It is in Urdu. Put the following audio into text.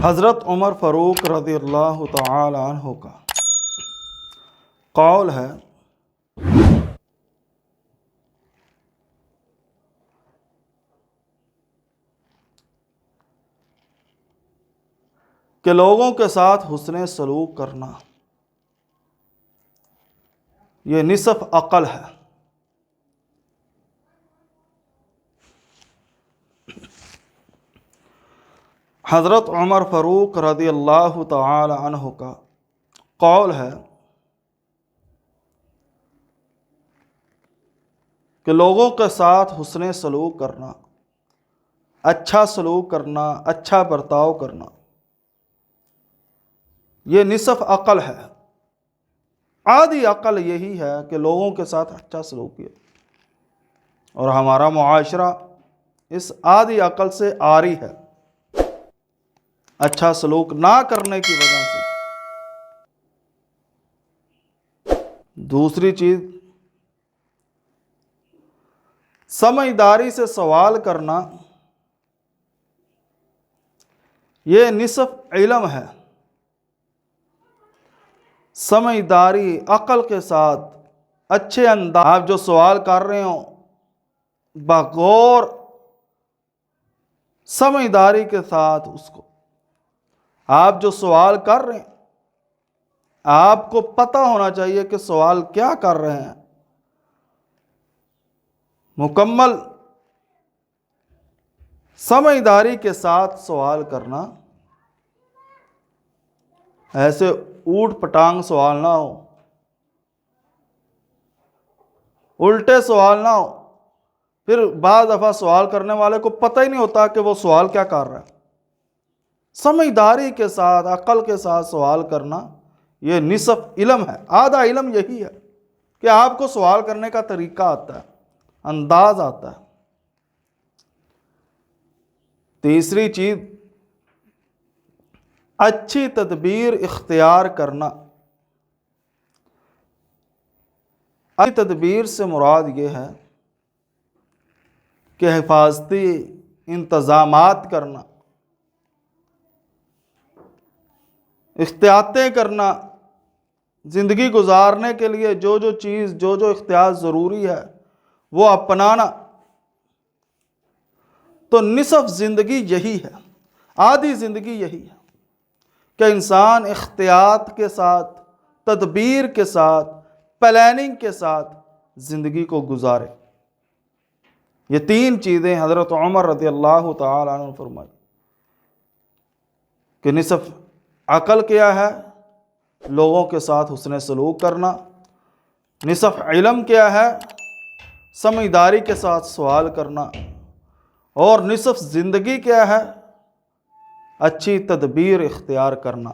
حضرت عمر فاروق رضی اللہ تعالی عنہ کا قول ہے کہ لوگوں کے ساتھ حسن سلوک کرنا یہ نصف عقل ہے۔ حضرت عمر فاروق رضی اللہ تعالی عنہ کا قول ہے کہ لوگوں کے ساتھ حسن سلوک کرنا، اچھا سلوک کرنا، اچھا برتاؤ کرنا یہ نصف عقل ہے۔ آدھی عقل یہی ہے کہ لوگوں کے ساتھ اچھا سلوک کیا، اور ہمارا معاشرہ اس آدھی عقل سے عاری ہے، اچھا سلوک نہ کرنے کی وجہ سے۔ دوسری چیز، سمجھداری سے سوال کرنا یہ نصف علم ہے۔ سمجھداری، عقل کے ساتھ اچھے انداز آپ جو سوال کر رہے ہوں بغور سمجھداری کے ساتھ اس کو آپ جو سوال کر رہے ہیں آپ کو پتہ ہونا چاہیے کہ سوال کیا کر رہے ہیں۔ مکمل سمجھداری کے ساتھ سوال کرنا، ایسے اوٹ پٹانگ سوال نہ ہو، الٹے سوال نہ ہو، پھر بعض دفعہ سوال کرنے والے کو پتہ ہی نہیں ہوتا کہ وہ سوال کیا کر رہا ہے۔ سمجھداری کے ساتھ، عقل کے ساتھ سوال کرنا یہ نصف علم ہے۔ آدھا علم یہی ہے کہ آپ کو سوال کرنے کا طریقہ آتا ہے، انداز آتا ہے۔ تیسری چیز، اچھی تدبیر اختیار کرنا۔ اچھی تدبیر سے مراد یہ ہے کہ حفاظتی انتظامات کرنا، احتیاطیں کرنا، زندگی گزارنے کے لیے جو چیز جو احتیاط ضروری ہے وہ اپنانا۔ تو نصف زندگی یہی ہے، آدھی زندگی یہی ہے کہ انسان احتیاط کے ساتھ، تدبیر کے ساتھ، پلاننگ کے ساتھ زندگی کو گزارے۔ یہ تین چیزیں حضرت عمر رضی اللہ تعالی عنہ نے فرمائی کہ نصف عقل کیا ہے، لوگوں کے ساتھ حسن سلوک کرنا، نصف علم کیا ہے، سمجھداری کے ساتھ سوال کرنا، اور نصف زندگی کیا ہے، اچھی تدبیر اختیار کرنا۔